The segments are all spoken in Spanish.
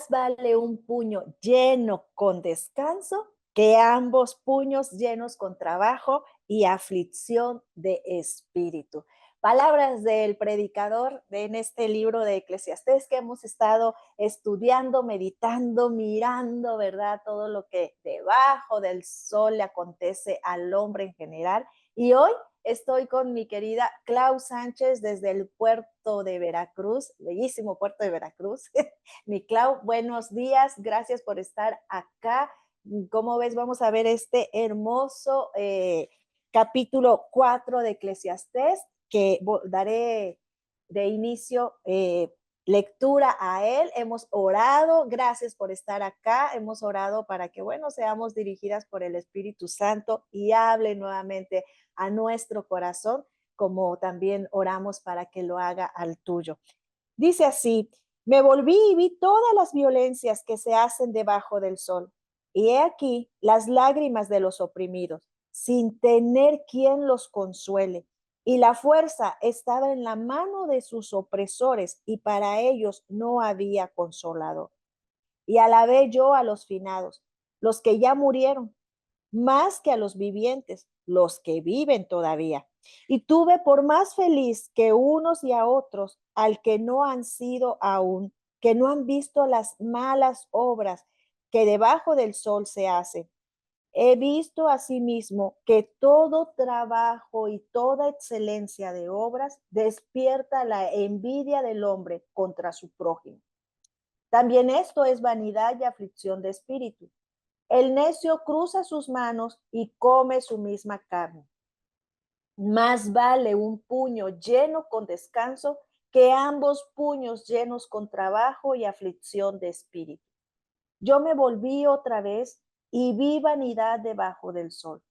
Más vale un puño lleno con descanso que ambos puños llenos con trabajo y aflicción de espíritu. Palabras del predicador en este libro de Eclesiastés que hemos estado estudiando, meditando, mirando, ¿verdad? Todo lo que debajo del sol le acontece al hombre en general. Y hoy estoy con mi querida Clau Sánchez desde el puerto de Veracruz, bellísimo puerto de Veracruz. Mi Clau, buenos días, gracias por estar acá. Como ves, vamos a ver este hermoso capítulo 4 de Eclesiastés que daré de inicio lectura a él. Hemos orado, gracias por estar acá, hemos orado para que, bueno, seamos dirigidas por el Espíritu Santo y hable nuevamente a nuestro corazón, como también oramos para que lo haga al tuyo. Dice así: me volví y vi todas las violencias que se hacen debajo del sol, y he aquí las lágrimas de los oprimidos, sin tener quien los consuele. Y la fuerza estaba en la mano de sus opresores, y para ellos no había consolador. Y alabé yo a los finados, los que ya murieron, más que a los vivientes, los que viven todavía. Y tuve por más feliz que unos y a otros, al que no han sido aún, que no han visto las malas obras que debajo del sol se hacen. He visto asimismo que todo trabajo y toda excelencia de obras despierta la envidia del hombre contra su prójimo. También esto es vanidad y aflicción de espíritu. El necio cruza sus manos y come su misma carne. Más vale un puño lleno con descanso que ambos puños llenos con trabajo y aflicción de espíritu. Yo me volví otra vez y vi vanidad debajo del sol.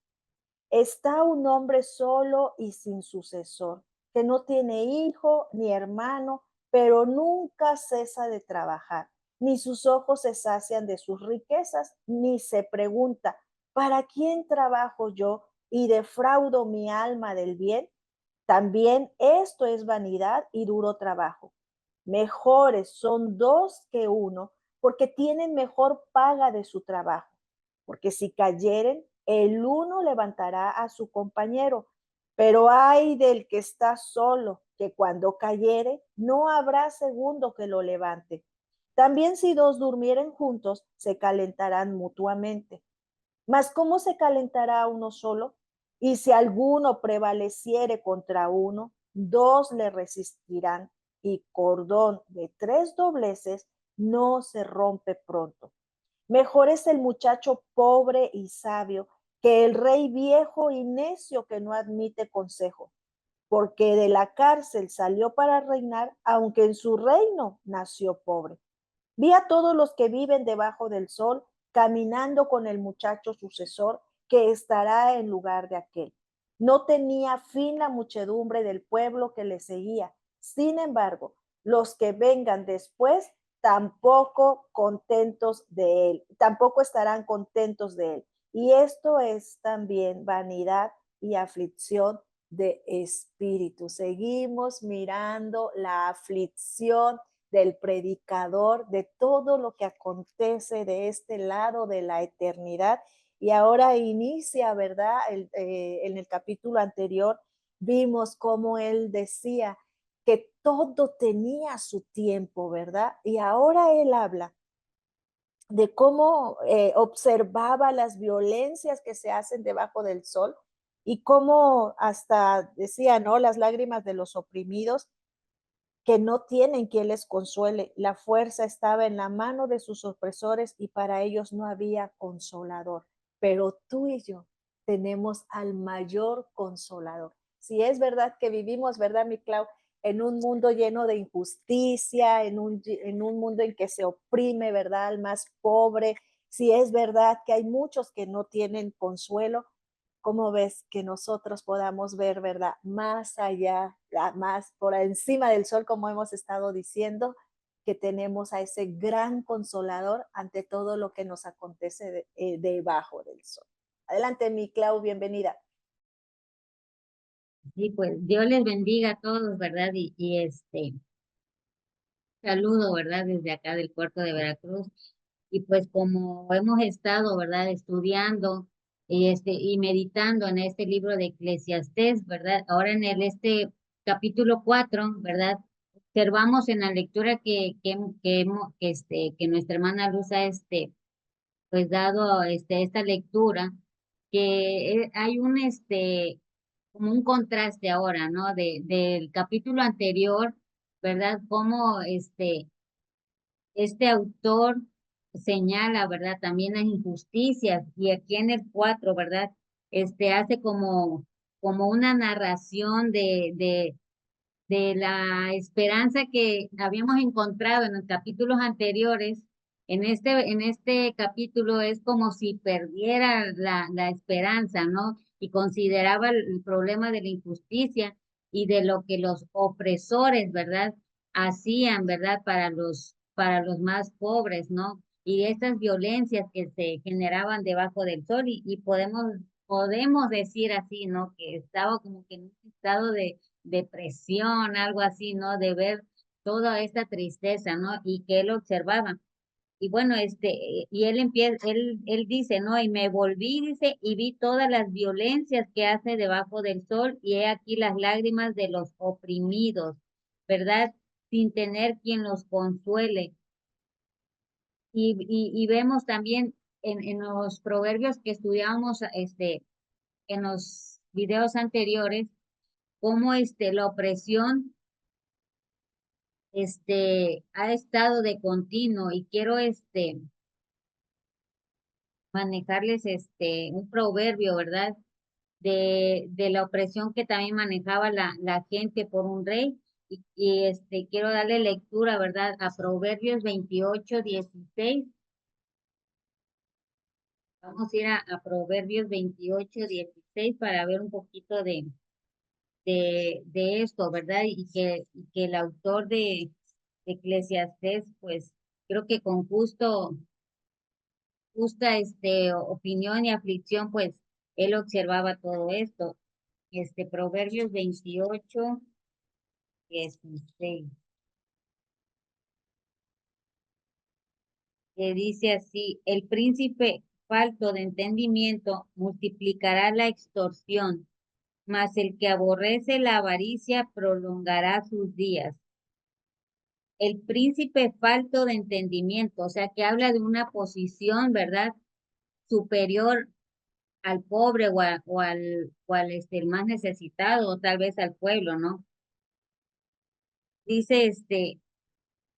Está un hombre solo y sin sucesor, que no tiene hijo ni hermano, pero nunca cesa de trabajar, ni sus ojos se sacian de sus riquezas, ni se pregunta, ¿para quién trabajo yo y defraudo mi alma del bien? También esto es vanidad y duro trabajo. Mejores son dos que uno, porque tienen mejor paga de su trabajo. Porque si cayeren, el uno levantará a su compañero, pero ay del que está solo, que cuando cayere, no habrá segundo que lo levante. También si dos durmieren juntos, se calentarán mutuamente. Mas ¿cómo se calentará uno solo? Y si alguno prevaleciere contra uno, dos le resistirán, y cordón de tres dobleces no se rompe pronto. Mejor es el muchacho pobre y sabio que el rey viejo y necio que no admite consejo, porque de la cárcel salió para reinar, aunque en su reino nació pobre. Vi a todos los que viven debajo del sol caminando con el muchacho sucesor que estará en lugar de aquel. No tenía fin la muchedumbre del pueblo que le seguía. Sin embargo, los que vengan después tampoco contentos de él, tampoco estarán contentos de él. Y esto es también vanidad y aflicción de espíritu. Seguimos mirando la aflicción del predicador, de todo lo que acontece de este lado de la eternidad. Y ahora inicia, ¿verdad? En el capítulo anterior vimos cómo él decía que todo tenía su tiempo, ¿verdad? Y ahora él habla de cómo observaba las violencias que se hacen debajo del sol y cómo hasta decía, ¿no? Las lágrimas de los oprimidos que no tienen quien les consuele. La fuerza estaba en la mano de sus opresores y para ellos no había consolador. Pero tú y yo tenemos al mayor consolador. Si es verdad que vivimos, ¿verdad, mi Clau? En un mundo lleno de injusticia, en un mundo en que se oprime, ¿verdad? Al más pobre. Si es verdad que hay muchos que no tienen consuelo, ¿cómo ves que nosotros podamos ver, verdad, más allá, más por encima del sol, como hemos estado diciendo, que tenemos a ese gran consolador ante todo lo que nos acontece debajo del sol? Adelante, mi Clau, bienvenida. Sí, pues Dios les bendiga a todos, ¿verdad? Saludo, ¿verdad? Desde acá del puerto de Veracruz. Y pues como hemos estado, ¿verdad? Estudiando y meditando en este libro de Eclesiastés, ¿verdad? Ahora en este capítulo 4, ¿verdad? Observamos en la lectura que nuestra hermana Luz ha, pues dado, esta lectura, que hay como un contraste ahora, ¿no? Del capítulo anterior, ¿verdad? Cómo, este autor señala, ¿verdad? También las injusticias y aquí en el 4, ¿verdad? Hace como una narración de la esperanza que habíamos encontrado en los capítulos anteriores. En este capítulo es como si perdiera la esperanza, ¿no? Y consideraba el problema de la injusticia y de lo que los opresores, ¿verdad? Hacían, ¿verdad? Para los más pobres, ¿no? Y estas violencias que se generaban debajo del sol y podemos decir así, ¿no? Que estaba como que en un estado de depresión, algo así, ¿no? De ver toda esta tristeza, ¿no? Y que él observaba. Y bueno, y él empieza, él dice, ¿no? Y me volví, dice, y vi todas las violencias que hace debajo del sol, y he aquí las lágrimas de los oprimidos, ¿verdad? Sin tener quien los consuele. Y vemos también en los proverbios que estudiábamos, en los videos anteriores, cómo la opresión ha estado de continuo y quiero manejarles un proverbio, ¿verdad? De la opresión que también manejaba la gente por un rey y quiero darle lectura, ¿verdad? A Proverbios 28:16. Vamos a ir a Proverbios 28:16 para ver un poquito de esto, ¿verdad? Y que el autor de Eclesiastés, pues creo que con justa opinión y aflicción, pues él observaba todo esto. Proverbios 28:16, que dice así: el príncipe falto de entendimiento multiplicará la extorsión, mas el que aborrece la avaricia prolongará sus días. El príncipe falto de entendimiento, o sea, que habla de una posición, ¿verdad? Superior al pobre o al el más necesitado, o tal vez al pueblo, ¿no? Dice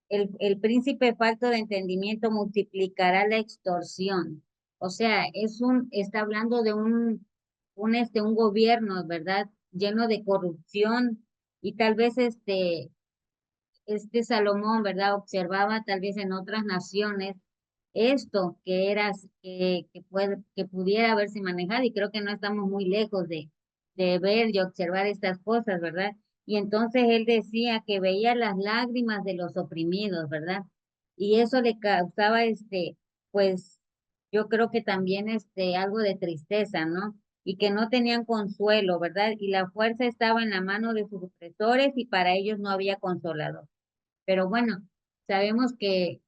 el príncipe falto de entendimiento multiplicará la extorsión. O sea, está hablando de un gobierno, ¿verdad? Lleno de corrupción y tal vez este Salomón, ¿verdad? Observaba tal vez en otras naciones esto que pudiera haberse manejado y creo que no estamos muy lejos de ver y observar estas cosas, ¿verdad? Y entonces él decía que veía las lágrimas de los oprimidos, ¿verdad? Y eso le causaba, pues, yo creo que también, algo de tristeza, ¿no? Y que no tenían consuelo, ¿verdad? Y la fuerza estaba en la mano de sus opresores y para ellos no había consolador. Pero bueno, sabemos que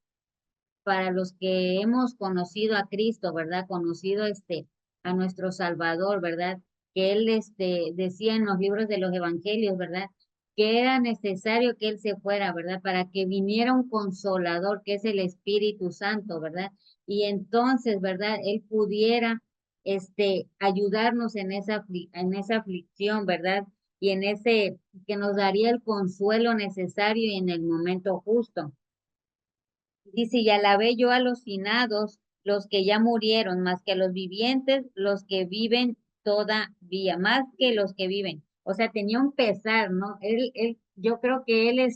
para los que hemos conocido a Cristo, ¿verdad? Conocido a nuestro Salvador, ¿verdad? Que Él decía en los libros de los evangelios, ¿verdad? Que era necesario que Él se fuera, ¿verdad? Para que viniera un consolador, que es el Espíritu Santo, ¿verdad? Y entonces, ¿verdad? Él pudiera ayudarnos en esa aflicción, ¿verdad? Y que nos daría el consuelo necesario y en el momento justo. Dice, y alabé yo a los finados, los que ya murieron, más que a los vivientes, los que viven todavía, más que los que viven. O sea, tenía un pesar, ¿no? Yo creo que él,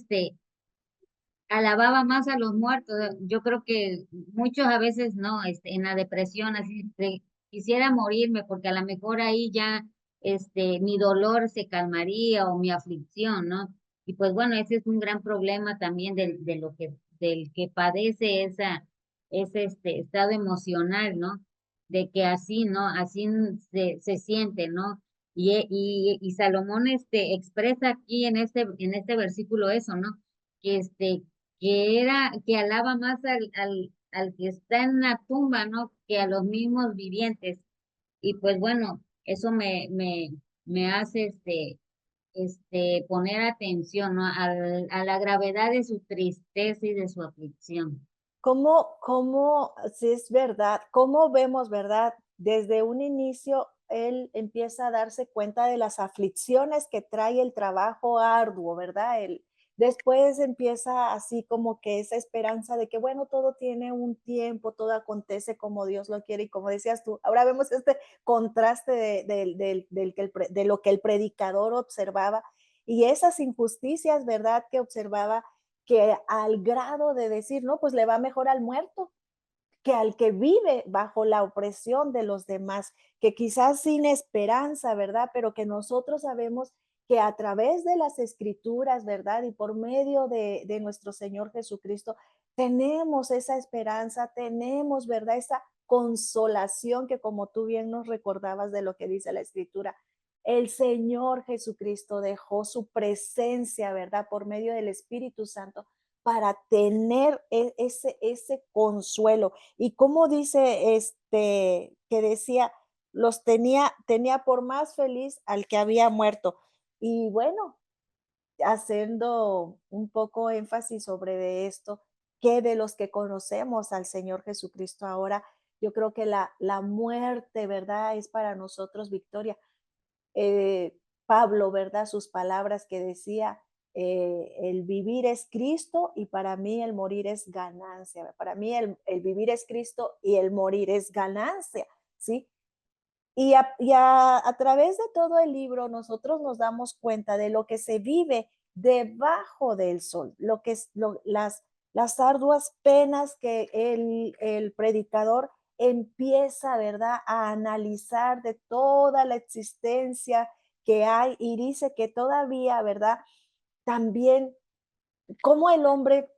alababa más a los muertos. Yo creo que muchos a veces no, en la depresión, así, quisiera morirme porque a lo mejor ahí ya, mi dolor se calmaría o mi aflicción, ¿no? Y pues bueno, ese es un gran problema también del que padece ese estado emocional, ¿no? De que así, ¿no? Así se siente, ¿no? Y Salomón expresa aquí en este versículo eso, ¿no? Que que alaba más al que está en la tumba, ¿no? Que a los mismos vivientes. Y pues bueno, eso me hace poner atención, ¿no? A la gravedad de su tristeza y de su aflicción. Si es verdad, cómo vemos, verdad? Desde un inicio, él empieza a darse cuenta de las aflicciones que trae el trabajo arduo, ¿verdad? Después empieza así como que esa esperanza de que, bueno, todo tiene un tiempo, todo acontece como Dios lo quiere y como decías tú, ahora vemos este contraste de lo que el predicador observaba y esas injusticias, ¿verdad? Que observaba que al grado de decir, no, pues le va mejor al muerto que al que vive bajo la opresión de los demás, que quizás sin esperanza, ¿verdad? Pero que nosotros sabemos que a través de las escrituras, ¿verdad? Y por medio de nuestro Señor Jesucristo, tenemos esa esperanza, tenemos, ¿verdad? Esa consolación que como tú bien nos recordabas de lo que dice la escritura, el Señor Jesucristo dejó su presencia, ¿verdad? Por medio del Espíritu Santo para tener ese consuelo. Y como dice, que decía, tenía por más feliz al que había muerto. Y bueno, haciendo un poco énfasis sobre de esto, que de los que conocemos al Señor Jesucristo ahora, yo creo que la muerte, ¿verdad? Es para nosotros victoria. Pablo, ¿verdad? Sus palabras que decía, el vivir es Cristo y para mí el morir es ganancia. Para mí el vivir es Cristo y el morir es ganancia, ¿sí? A través de todo el libro nosotros nos damos cuenta de lo que se vive debajo del sol, lo que es las arduas penas que el predicador empieza, ¿verdad?, a analizar de toda la existencia que hay y dice que todavía, ¿verdad?, también cómo el hombre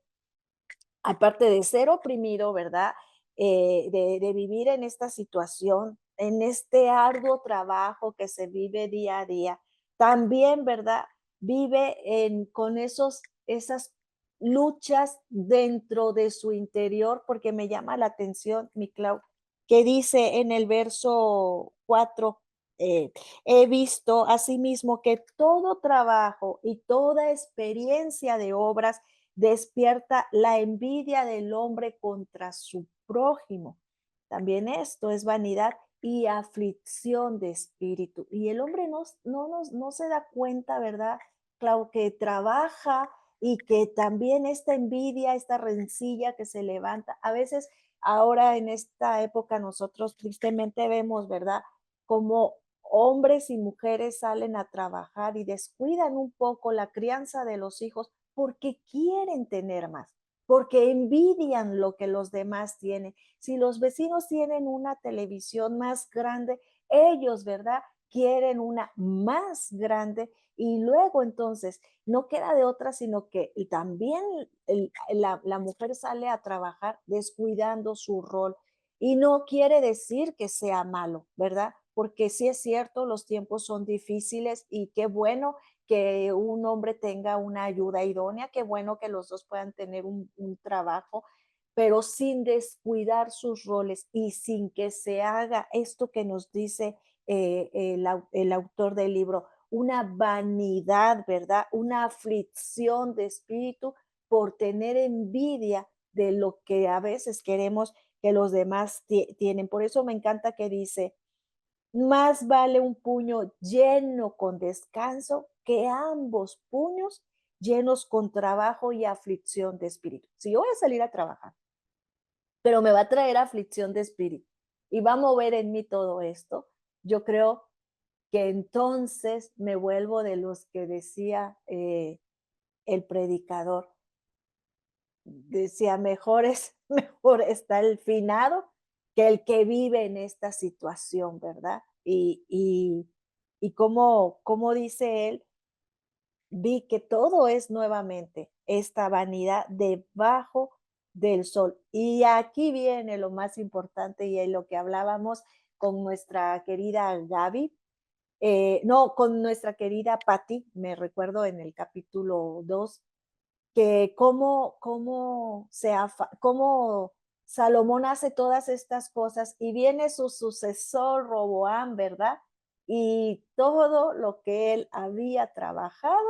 aparte de ser oprimido, ¿verdad? De vivir en esta situación, en este arduo trabajo que se vive día a día, también, ¿verdad? Vive con esas luchas dentro de su interior, porque me llama la atención, mi Clau, que dice en el verso 4, he visto asimismo que todo trabajo y toda experiencia de obras despierta la envidia del hombre contra su prójimo. También esto es vanidad y aflicción de espíritu. Y el hombre no se da cuenta, ¿verdad? Claro, que trabaja y que también esta envidia, esta rencilla que se levanta, a veces ahora en esta época nosotros tristemente vemos, ¿verdad? Como hombres y mujeres salen a trabajar y descuidan un poco la crianza de los hijos porque quieren tener más, porque envidian lo que los demás tienen. Si los vecinos tienen una televisión más grande, ellos, ¿verdad? Quieren una más grande y luego entonces no queda de otra sino que y también la mujer sale a trabajar descuidando su rol y no quiere decir que sea malo, ¿verdad? Porque sí es cierto, los tiempos son difíciles y qué bueno que un hombre tenga una ayuda idónea, qué bueno que los dos puedan tener un trabajo, pero sin descuidar sus roles y sin que se haga esto que nos dice el autor del libro, una vanidad, ¿verdad? Una aflicción de espíritu por tener envidia de lo que a veces queremos que los demás tienen. Por eso me encanta que dice, más vale un puño lleno con descanso que ambos puños llenos con trabajo y aflicción de espíritu. Si yo voy a salir a trabajar, pero me va a traer aflicción de espíritu y va a mover en mí todo esto, yo creo que entonces me vuelvo de los que decía el predicador, decía, mejor está el finado que el que vive en esta situación, ¿verdad? Y como dice él, vi que todo es nuevamente esta vanidad debajo del sol. Y aquí viene lo más importante y en lo que hablábamos con nuestra querida Gaby, no, con nuestra querida Patty, me recuerdo en el capítulo 2 que cómo Salomón hace todas estas cosas y viene su sucesor Roboam, ¿verdad? Y todo lo que él había trabajado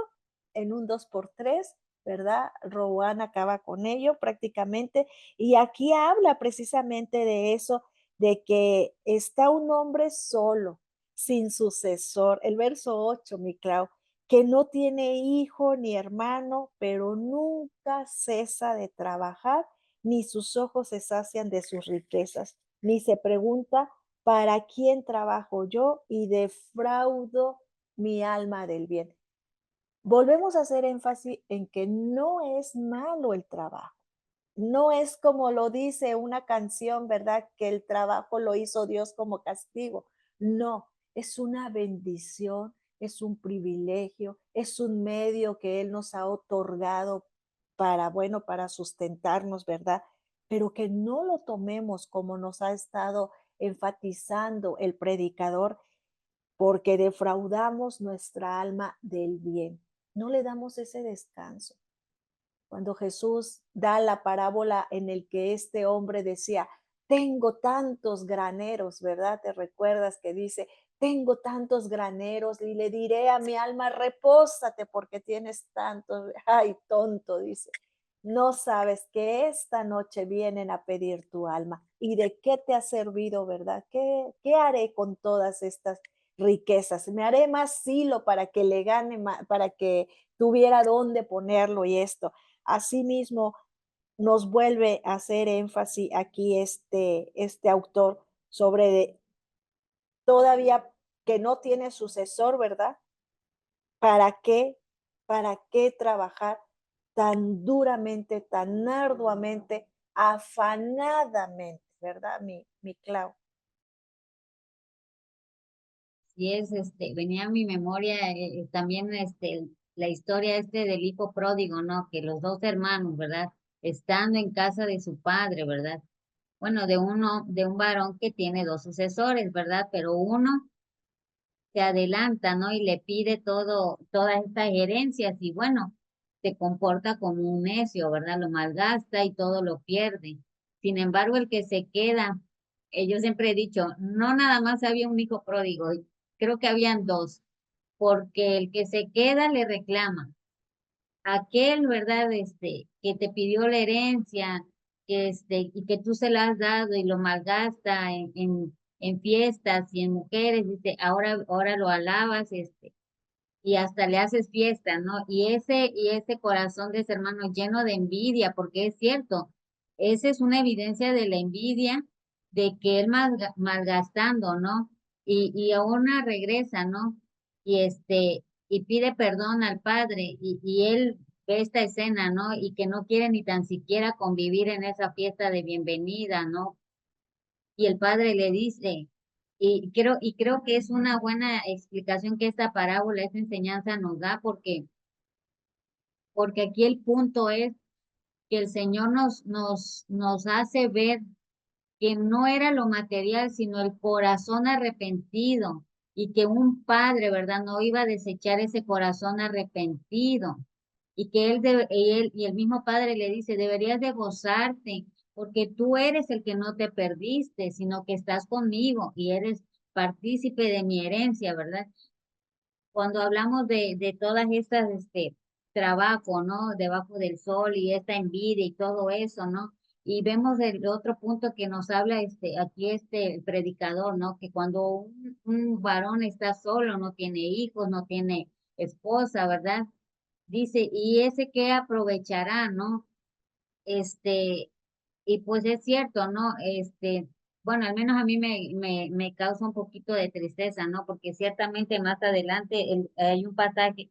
en un 2 por 3, ¿verdad? Roboam acaba con ello prácticamente. Y aquí habla precisamente de eso, de que está un hombre solo, sin sucesor. El verso 8, mi Clau, que no tiene hijo ni hermano, pero nunca cesa de trabajar, ni sus ojos se sacian de sus riquezas, ni se pregunta, ¿para quién trabajo yo y defraudo mi alma del bien? Volvemos a hacer énfasis en que no es malo el trabajo. No es como lo dice una canción, ¿verdad? Que el trabajo lo hizo Dios como castigo. No, es una bendición, es un privilegio, es un medio que Él nos ha otorgado para, bueno, para sustentarnos, ¿verdad? Pero que no lo tomemos como nos ha estado enfatizando el predicador, porque defraudamos nuestra alma del bien. No le damos ese descanso. Cuando Jesús da la parábola en el que este hombre decía, tengo tantos graneros, ¿verdad? ¿Te recuerdas que dice, tengo tantos graneros y le diré a mi alma, repósate porque tienes tantos? Ay, tonto, dice. No sabes que esta noche vienen a pedir tu alma. ¿Y de qué te ha servido, verdad? ¿Qué haré con todas estas riquezas? Me haré más silo para que le gane, para que tuviera dónde ponerlo y esto. Asimismo, nos vuelve a hacer énfasis aquí este autor sobre todavía que no tiene sucesor, ¿verdad? ¿Para qué? ¿Para qué trabajar tan duramente, tan arduamente, afanadamente, verdad, mi Clau? Y es, venía a mi memoria también la historia del hijo pródigo, ¿no? Que los dos hermanos, ¿verdad? Estando en casa de su padre, ¿verdad? Bueno, de un varón que tiene dos sucesores, ¿verdad? Pero uno se adelanta, ¿no? Y le pide todas estas herencias y bueno, se comporta como un necio, ¿verdad? Lo malgasta y todo lo pierde. Sin embargo, el que se queda, yo siempre he dicho, no nada más había un hijo pródigo, creo que habían dos, porque el que se queda le reclama. Aquel, ¿verdad? Que te pidió la herencia, y que tú se la has dado y lo malgasta en fiestas y en mujeres, dice, ahora lo alabas, y hasta le haces fiesta, ¿no? Y ese corazón de ese hermano lleno de envidia, porque es cierto, esa es una evidencia de la envidia de que él malgastando, ¿no? Y aún regresa, ¿no? Y y pide perdón al padre, y él ve esta escena, ¿no? Y que no quiere ni tan siquiera convivir en esa fiesta de bienvenida, ¿no? Y el padre le dice, y creo que es una buena explicación que esta parábola, esta enseñanza nos da, porque aquí el punto es que el Señor nos hace ver que no era lo material, sino el corazón arrepentido, y que un padre, ¿verdad? No iba a desechar ese corazón arrepentido, y que y el mismo padre le dice, deberías de gozarte, porque tú eres el que no te perdiste, sino que estás conmigo y eres partícipe de mi herencia, ¿verdad? Cuando hablamos de todas estas, trabajo, ¿no? Debajo del sol y esta envidia y todo eso, ¿no? Y vemos el otro punto que nos habla aquí el predicador, ¿no? Que cuando un varón está solo, no tiene hijos, no tiene esposa, ¿verdad? Dice, y ese que aprovechará, ¿no? Este, y pues es cierto, ¿no? Bueno, al menos a mí me causa un poquito de tristeza, ¿no? Porque ciertamente más adelante hay un pasaje,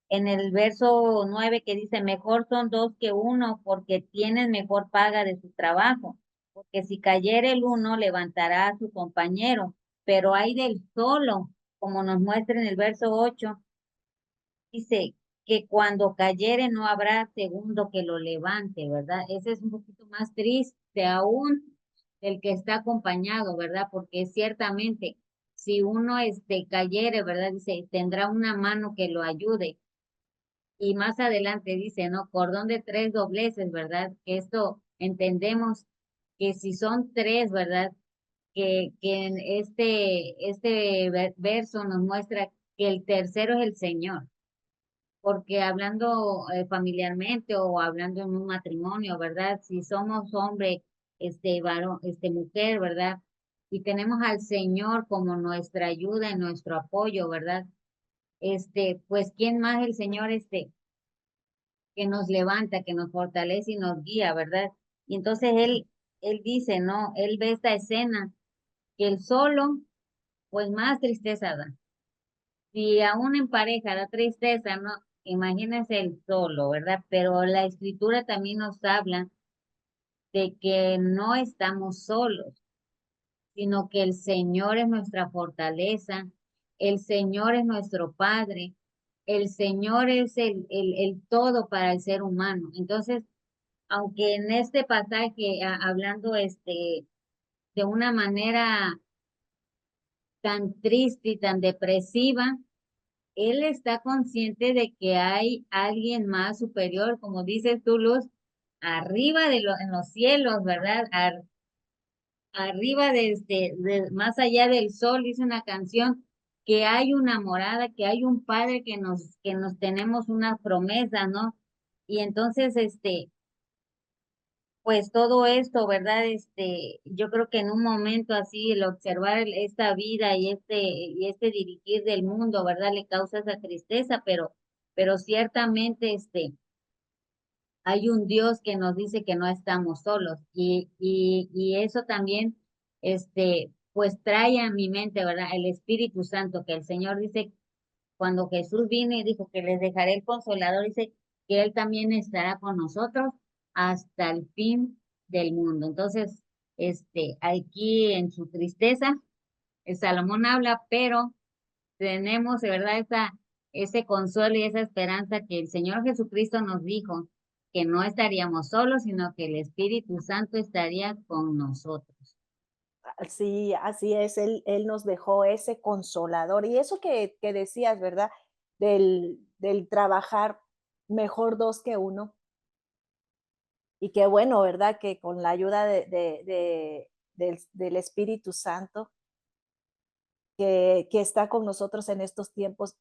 en el verso 9 que dice, mejor son dos que uno porque tienen mejor paga de su trabajo, porque si cayere el uno, levantará a su compañero, pero hay del solo, como nos muestra en el verso 8 dice que cuando cayere no habrá segundo que lo levante, ¿verdad? Ese es un poquito más triste aún el que está acompañado, ¿verdad? Porque ciertamente si uno cayere, ¿verdad? Dice, tendrá una mano que lo ayude, Y más adelante dice, ¿no? Cordón de tres dobleces, ¿verdad? Que esto entendemos que si son tres, ¿verdad? Que en este verso nos muestra que el tercero es el Señor, porque hablando familiarmente o hablando en un matrimonio, ¿verdad? Si somos hombre, varón, mujer, ¿verdad? Y tenemos al Señor como nuestra ayuda y nuestro apoyo, ¿verdad? Pues ¿quién más el Señor que nos levanta, que nos fortalece y nos guía, ¿verdad? Y entonces él dice, ¿no? Él ve esta escena que él solo, pues más tristeza da. Si aún en pareja da tristeza, ¿no? Imagínense el solo, ¿verdad? Pero la escritura también nos habla de que no estamos solos, sino que el Señor es nuestra fortaleza, el Señor es nuestro Padre, el Señor es el todo para el ser humano. Entonces, aunque en este pasaje, hablando de una manera tan triste y tan depresiva, él está consciente de que hay alguien más superior, como dices tú, Luz, arriba en los cielos, ¿verdad? Arriba más allá del sol, dice una canción, que hay una morada, que hay un padre que nos tenemos una promesa, ¿no? Y entonces, pues todo esto, ¿verdad? Yo creo que en un momento así, el observar esta vida y este dirigir del mundo, ¿verdad? Le causa esa tristeza, pero ciertamente, hay un Dios que nos dice que no estamos solos y eso también, pues trae a mi mente, ¿verdad? El Espíritu Santo, que el Señor dice, cuando Jesús vino y dijo que les dejaré el consolador, dice que Él también estará con nosotros hasta el fin del mundo. Entonces, aquí en su tristeza, el Salomón habla, pero tenemos, de verdad, ese consuelo y esa esperanza que el Señor Jesucristo nos dijo que no estaríamos solos, sino que el Espíritu Santo estaría con nosotros. Sí, así es, él nos dejó ese consolador. Y eso que decías, ¿verdad? Del trabajar mejor 2 que uno. Y qué bueno, ¿verdad? Que con la ayuda del Espíritu Santo, que está con nosotros en estos tiempos.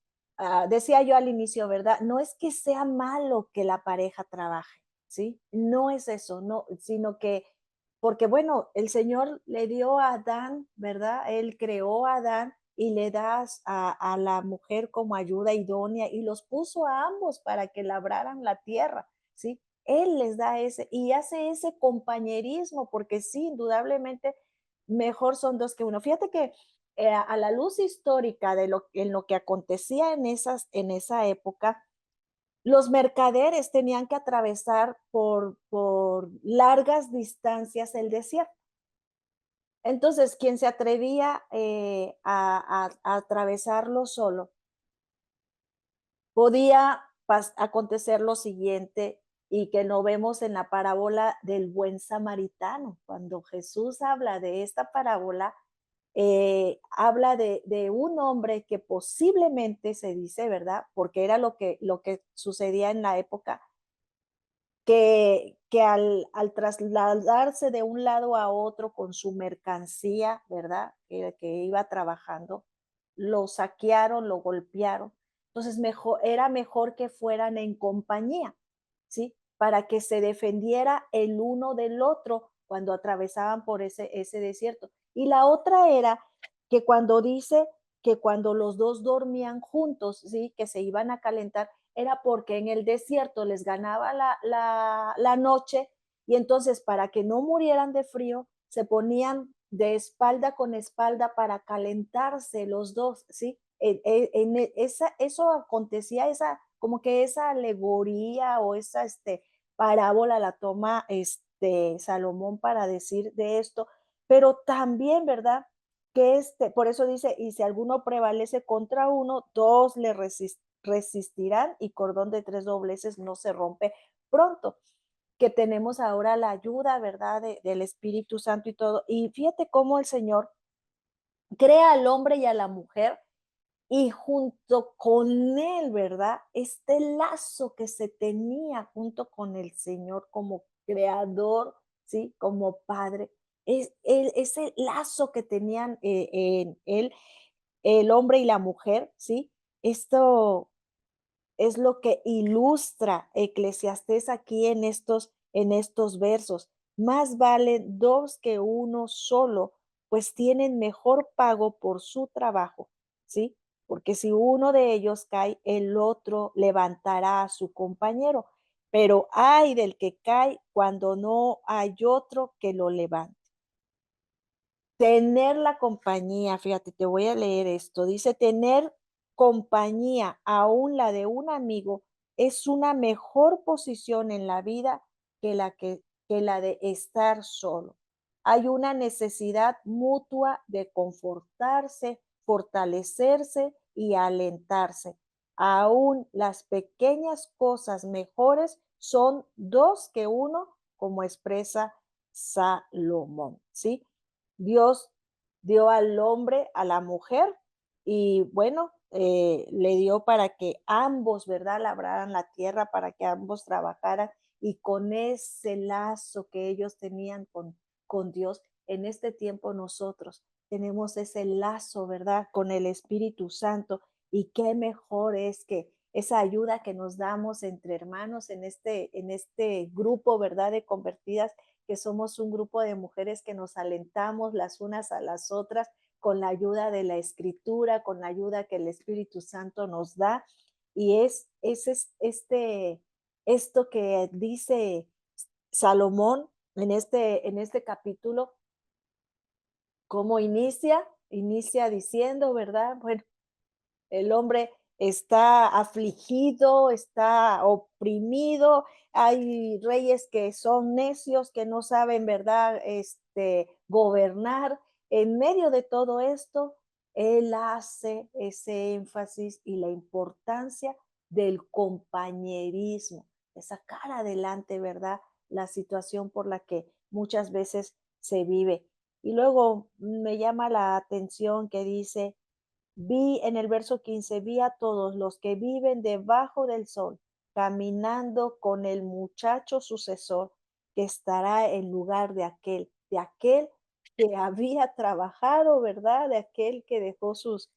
Decía yo al inicio, ¿verdad? No es que sea malo que la pareja trabaje, ¿sí? No es eso, no, sino que, porque bueno, el Señor le dio a Adán, ¿verdad? Él creó a Adán y le das a la mujer como ayuda idónea y los puso a ambos para que labraran la tierra, ¿sí? Él les da ese y hace ese compañerismo, porque sí, indudablemente mejor son dos que uno. Fíjate que a la luz histórica de en lo que acontecía en esa época, los mercaderes tenían que atravesar por largas distancias el desierto. Entonces, quien se atrevía a atravesarlo solo, podía acontecer lo siguiente y que lo vemos en la parábola del buen samaritano. Cuando Jesús habla de esta parábola, habla de un hombre que posiblemente se dice, ¿verdad? Porque era lo que sucedía en la época, que al trasladarse de un lado a otro con su mercancía, ¿verdad? Que iba trabajando, lo saquearon, lo golpearon. Entonces, era mejor que fueran en compañía, ¿sí? Para que se defendiera el uno del otro cuando atravesaban por ese desierto. Y la otra era que cuando dice que cuando los dos dormían juntos, ¿sí? Que se iban a calentar, era porque en el desierto les ganaba la noche y entonces para que no murieran de frío, se ponían de espalda con espalda para calentarse los dos, ¿sí? Eso acontecía, como que esa alegoría o esa parábola la toma Salomón para decir de esto, pero también, ¿verdad? Que por eso dice, y si alguno prevalece contra uno, dos le resistirán y cordón de tres dobleces no se rompe pronto. Que tenemos ahora la ayuda, ¿verdad? Del Espíritu Santo y todo. Y fíjate cómo el Señor crea al hombre y a la mujer y junto con él, ¿verdad? Este lazo que se tenía junto con el Señor como creador, ¿sí? Como padre, ese lazo que tenían en él, el hombre y la mujer, ¿sí? Esto es lo que ilustra Eclesiastés aquí en estos versos. Más valen dos que uno solo, pues tienen mejor pago por su trabajo, ¿sí? Porque si uno de ellos cae, el otro levantará a su compañero. Pero hay del que cae cuando no hay otro que lo levante. Tener la compañía, fíjate, te voy a leer esto. Dice, tener compañía, aún la de un amigo, es una mejor posición en la vida que la de estar solo. Hay una necesidad mutua de confortarse, fortalecerse y alentarse. Aún las pequeñas cosas mejores son dos que uno, como expresa Salomón, ¿sí? Dios dio al hombre, a la mujer, y bueno, le dio para que ambos, ¿verdad?, labraran la tierra, para que ambos trabajaran, y con ese lazo que ellos tenían con Dios, en este tiempo nosotros tenemos ese lazo, ¿verdad?, con el Espíritu Santo, y qué mejor es que esa ayuda que nos damos entre hermanos en este grupo, ¿verdad?, de convertidas, que somos un grupo de mujeres que nos alentamos las unas a las otras con la ayuda de la escritura, con la ayuda que el Espíritu Santo nos da. Y esto que dice Salomón en este capítulo, ¿cómo inicia? Inicia diciendo, ¿verdad? Bueno, el hombre está afligido, está oprimido, hay reyes que son necios, que no saben, ¿verdad?, gobernar. En medio de todo esto, él hace ese énfasis y la importancia del compañerismo, de sacar adelante, ¿verdad?, la situación por la que muchas veces se vive. Y luego me llama la atención que dice, vi en el verso 15, vi a todos los que viven debajo del sol, caminando con el muchacho sucesor que estará en lugar de aquel que había trabajado, ¿verdad? De aquel que dejó sus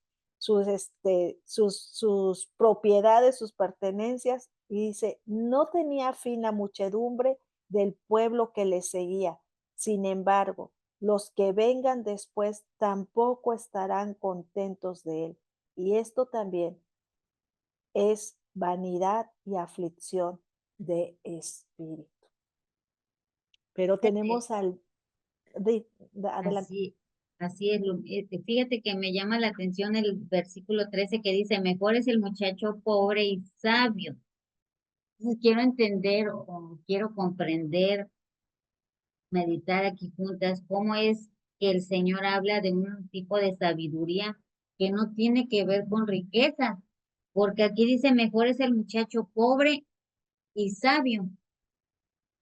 propiedades, sus pertenencias, y dice, no tenía fin la muchedumbre del pueblo que le seguía. Sin embargo, los que vengan después tampoco estarán contentos de él. Y esto también es vanidad y aflicción de espíritu. Pero Fíjate, tenemos adelante. así, así es. Fíjate que me llama la atención el versículo 13 que dice, mejor es el muchacho pobre y sabio. Entonces, quiero entender o quiero comprender, meditar aquí juntas, cómo es que el Señor habla de un tipo de sabiduría que no tiene que ver con riqueza, porque aquí dice, mejor es el muchacho pobre y sabio.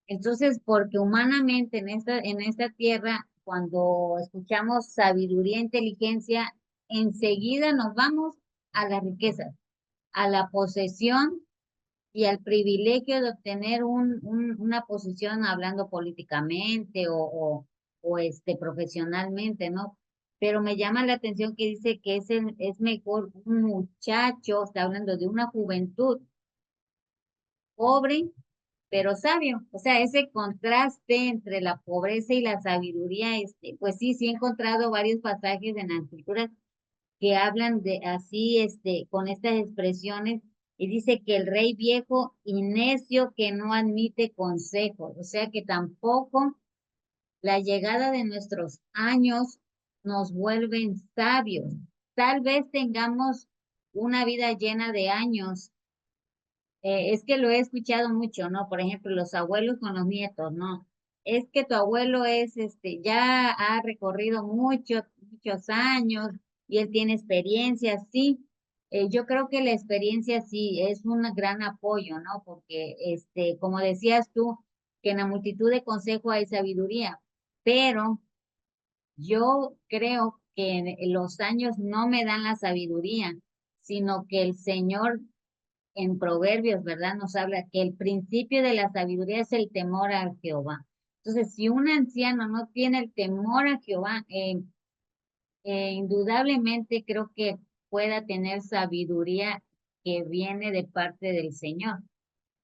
Entonces, porque humanamente en esta tierra, cuando escuchamos sabiduría, inteligencia, enseguida nos vamos a la riqueza, a la posesión y al privilegio de obtener una posición hablando políticamente o profesionalmente, ¿no? Pero me llama la atención que dice que es mejor un muchacho, está hablando de una juventud pobre, pero sabio. O sea, ese contraste entre la pobreza y la sabiduría, pues sí, sí he encontrado varios pasajes en la escritura que hablan de así, con estas expresiones, y dice que el rey viejo y necio que no admite consejos, o sea que tampoco la llegada de nuestros años nos vuelven sabios. Tal vez tengamos una vida llena de años. Es que lo he escuchado mucho, ¿no? Por ejemplo, los abuelos con los nietos, ¿no? Es que tu abuelo ya ha recorrido muchos años y él tiene experiencia, sí. Yo creo que la experiencia sí es un gran apoyo, ¿no? Porque, como decías tú, que en la multitud de consejos hay sabiduría, pero yo creo que los años no me dan la sabiduría, sino que el Señor en Proverbios, ¿verdad? Nos habla que el principio de la sabiduría es el temor a Jehová. Entonces, si un anciano no tiene el temor a Jehová, indudablemente creo que pueda tener sabiduría que viene de parte del Señor.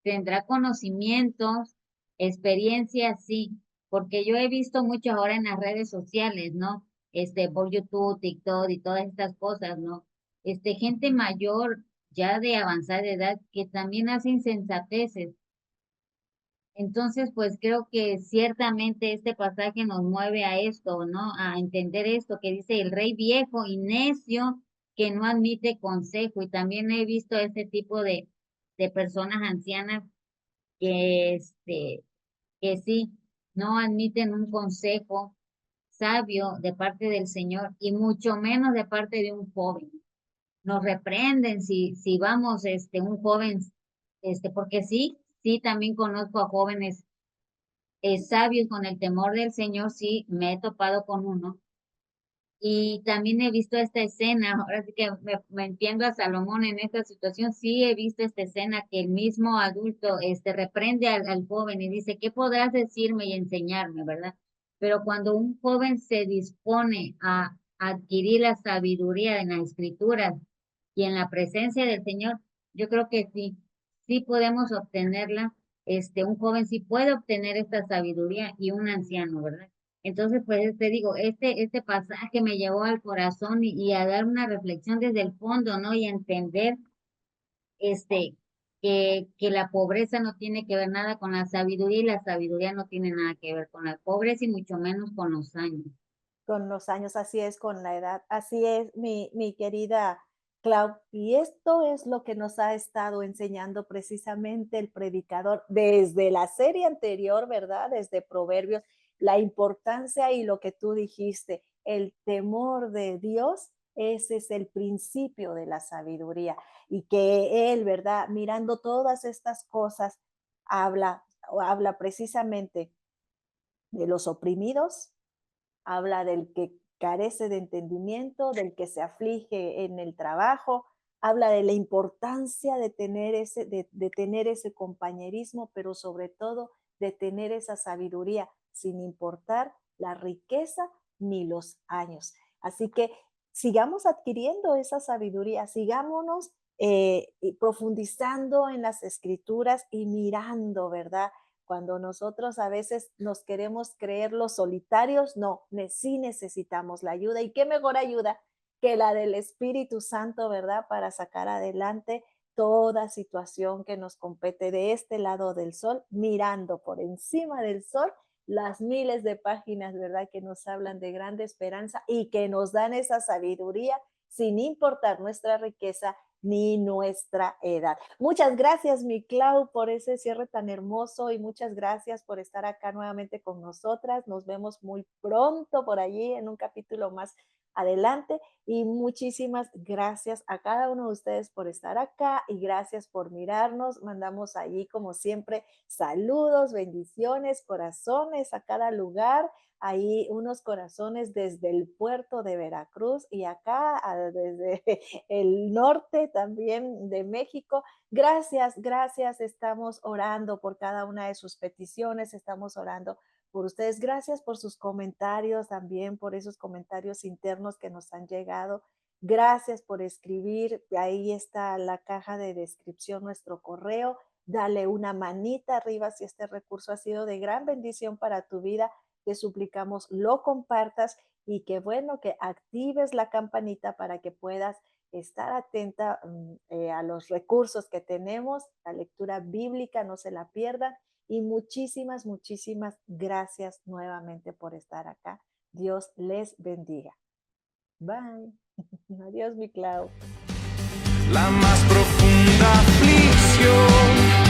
Tendrá conocimientos, experiencia, sí, porque yo he visto mucho ahora en las redes sociales, ¿no? Por YouTube, TikTok y todas estas cosas, ¿no? Gente mayor, ya de avanzada edad, que también hace insensateces. Entonces, pues creo que ciertamente este pasaje nos mueve a esto, ¿no? A entender esto que dice el rey viejo y necio que no admite consejo. Y también he visto este tipo de personas ancianas que, que sí, no admiten un consejo sabio de parte del Señor y mucho menos de parte de un joven. Nos reprenden si vamos, un joven, porque sí, sí, también conozco a jóvenes sabios con el temor del Señor, sí, me he topado con uno. Y también he visto esta escena, ahora sí que me entiendo a Salomón en esta situación, sí he visto esta escena que el mismo adulto reprende al joven y dice, ¿qué podrás decirme y enseñarme, verdad? Pero cuando un joven se dispone a adquirir la sabiduría en las escrituras y en la presencia del Señor, yo creo que sí, sí podemos obtenerla, un joven sí puede obtener esta sabiduría y un anciano, ¿verdad? Entonces, pues te digo, este pasaje me llevó al corazón y a dar una reflexión desde el fondo, ¿no? Y a entender que la pobreza no tiene que ver nada con la sabiduría y la sabiduría no tiene nada que ver con la pobreza y mucho menos con los años. Con los años, así es, con la edad. Así es, mi querida Clau. Y esto es lo que nos ha estado enseñando precisamente el predicador desde la serie anterior, ¿verdad? Desde Proverbios, la importancia y lo que tú dijiste, el temor de Dios, ese es el principio de la sabiduría. Y que Él, ¿verdad? Mirando todas estas cosas, habla precisamente de los oprimidos, habla del que carece de entendimiento, del que se aflige en el trabajo, habla de la importancia de tener de tener ese compañerismo, pero sobre todo de tener esa sabiduría, sin importar la riqueza ni los años. Así que sigamos adquiriendo esa sabiduría, sigámonos profundizando en las escrituras y mirando, ¿verdad? Cuando nosotros a veces nos queremos creer los solitarios, no, sí necesitamos la ayuda. ¿Y qué mejor ayuda que la del Espíritu Santo, verdad? Para sacar adelante toda situación que nos compete de este lado del sol, mirando por encima del sol las miles de páginas, ¿verdad? Que nos hablan de grande esperanza y que nos dan esa sabiduría sin importar nuestra riqueza ni nuestra edad. Muchas gracias, mi Clau, por ese cierre tan hermoso y muchas gracias por estar acá nuevamente con nosotras. Nos vemos muy pronto por allí en un capítulo más adelante y muchísimas gracias a cada uno de ustedes por estar acá y gracias por mirarnos. Mandamos allí, como siempre, saludos, bendiciones, corazones a cada lugar. Ahí unos corazones desde el puerto de Veracruz y acá desde el norte también de México. Gracias, gracias. Estamos orando por cada una de sus peticiones, estamos orando por ustedes. Gracias por sus comentarios también, por esos comentarios internos que nos han llegado. Gracias por escribir. Ahí está la caja de descripción, nuestro correo. Dale una manita arriba si este recurso ha sido de gran bendición para tu vida. Te suplicamos lo compartas y que bueno, que actives la campanita para que puedas estar atenta a los recursos que tenemos, la lectura bíblica, no se la pierdan. Y muchísimas, muchísimas gracias nuevamente por estar acá. Dios les bendiga. Bye. Adiós, mi Clau. La más profunda aflicción